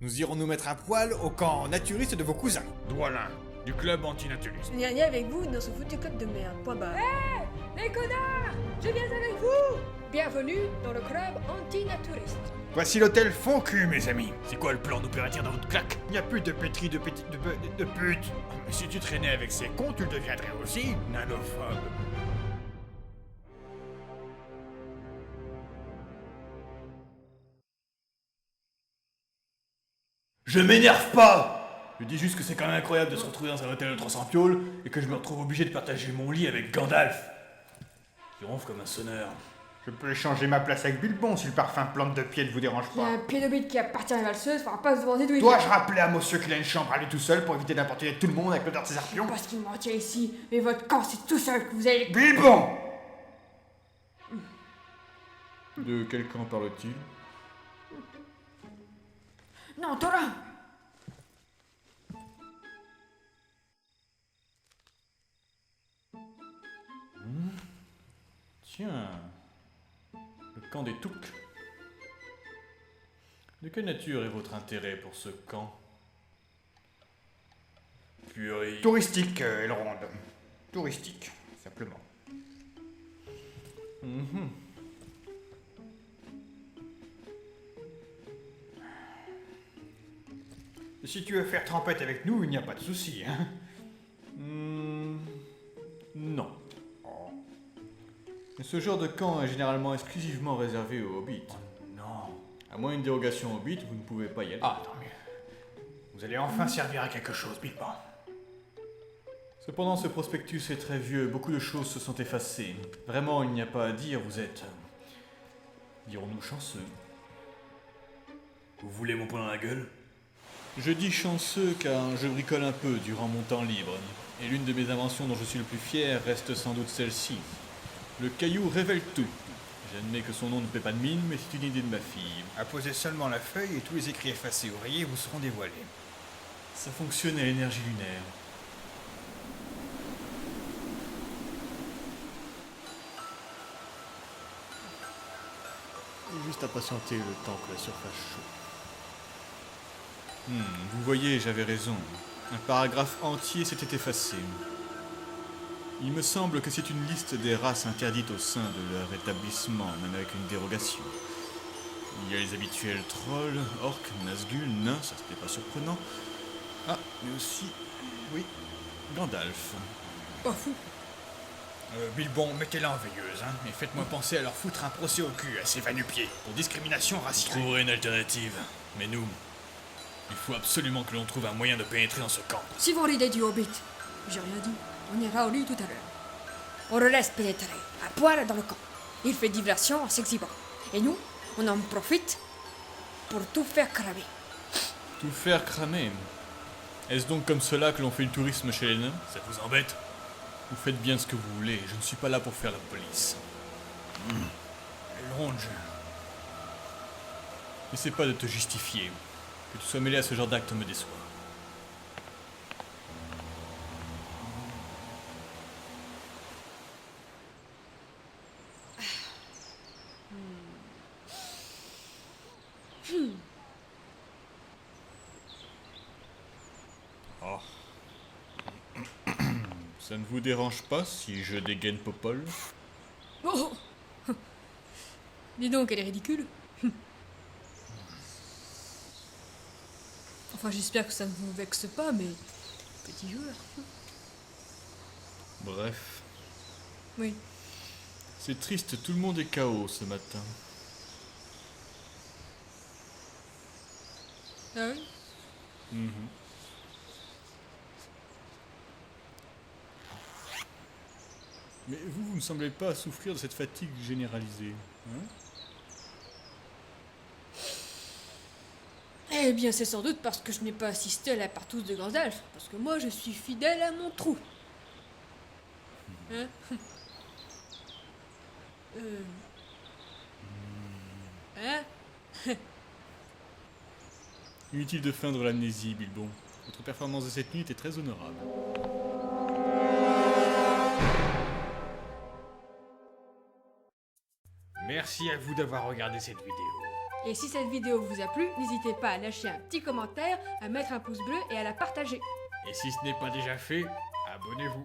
Nous irons nous mettre à poil au camp naturiste de vos cousins. Doualin, du club antinaturiste. Gna gna avec vous dans ce foutu club de merde. Point barre. Les connards, je viens avec vous. Bienvenue dans le club antinaturiste. Voici l'hôtel Fond-Cul, mes amis. C'est quoi le plan d'opérateur dans votre claque? Il n'y a plus de pétri de putes. Mais si tu traînais avec ces cons, tu le deviendrais aussi, nanophobe. Je m'énerve pas! Je dis juste que c'est quand même incroyable de se retrouver dans un hôtel de 300 pioles et que je me retrouve obligé de partager mon lit avec Gandalf. Qui ronfle comme un sonneur. Je peux échanger ma place avec Bilbon si le parfum plante de pied ne vous dérange Il y a pas. un pédophile qui appartient à la valseuse, faudra pas se demander d'où il Dois-je vient. rappeler à monsieur qu'il a une chambre à lui tout seul pour éviter d'importuner tout le monde avec l'odeur de ses arpions? Parce qu'il m'en tient ici, mais votre camp c'est tout seul que vous allez... Bilbon! De quel camp parle-t-il? Non, toi là. Tiens, le camp des Touks. De quelle nature est votre intérêt pour ce camp? Purée. Touristique, Elrond. Touristique, simplement. Si tu veux faire trempette avec nous, il n'y a pas de souci, hein. Non. Mais ce genre de camp est généralement exclusivement réservé aux hobbits. Non. À moins une dérogation hobbit, vous ne pouvez pas y aller. Ah, tant mieux. Vous allez enfin servir à quelque chose, Bilbon. Cependant, ce prospectus est très vieux, beaucoup de choses se sont effacées. Vraiment, il n'y a pas à dire, vous êtes... dirons-nous chanceux. Vous voulez mon poing dans la gueule? Je dis chanceux car je bricole un peu durant mon temps libre. Et l'une de mes inventions dont je suis le plus fier reste sans doute celle-ci. Le caillou révèle tout. J'admets que son nom ne paie pas de mine, mais c'est une idée de ma fille. Apposez seulement la feuille et tous les écrits effacés ou rayés vous seront dévoilés. Ça fonctionne à l'énergie lunaire. Juste à patienter le temps que la surface chauffe. Vous voyez, j'avais raison. Un paragraphe entier s'était effacé. Il me semble que c'est une liste des races interdites au sein de leur établissement, même avec une dérogation. Il y a les habituels trolls, orques, nazgûl, nains, ça c'était pas surprenant. Ah, mais aussi, oui, Gandalf. Pas fou. Bilbon, mettez-la en veilleuse, hein, et faites-moi penser à leur foutre un procès au cul à ces va-nu-pieds, pour discrimination Je raciale. trouverai une alternative. Mais nous, il faut absolument que l'on trouve un moyen de pénétrer dans ce camp. Suivons l'idée du hobbit. J'ai rien dit. On ira au lit tout à l'heure. On le laisse pénétrer, à poil dans le camp. Il fait diversion en s'exhibant. Et nous, on en profite pour tout faire cramer. Tout faire cramer. Est-ce donc comme cela que l'on fait le tourisme chez les nains? Ça vous embête? Vous faites bien ce que vous voulez, je ne suis pas là pour faire la police. Elrond, N'essaie pas de te justifier. Que tu sois mêlé à ce genre d'acte me déçoit. Oh. Ça ne vous dérange pas si je dégaine Popol? Oh. Dis donc, elle est ridicule. Enfin, j'espère que ça ne vous vexe pas, mais... Petit joueur. Bref. Oui. C'est triste, tout le monde est KO ce matin. Ah oui? Mais vous ne semblez pas souffrir de cette fatigue généralisée, hein? Eh bien, c'est sans doute parce que je n'ai pas assisté à la partouze de Gandalf. Parce que moi, je suis fidèle à mon trou. Hein? Hein? Inutile de feindre l'amnésie, Bilbon. Votre performance de cette nuit était très honorable. merci à vous d'avoir regardé cette vidéo. Et si cette vidéo vous a plu, n'hésitez pas à lâcher un petit commentaire, à mettre un pouce bleu et à la partager. Et si ce n'est pas déjà fait, abonnez-vous.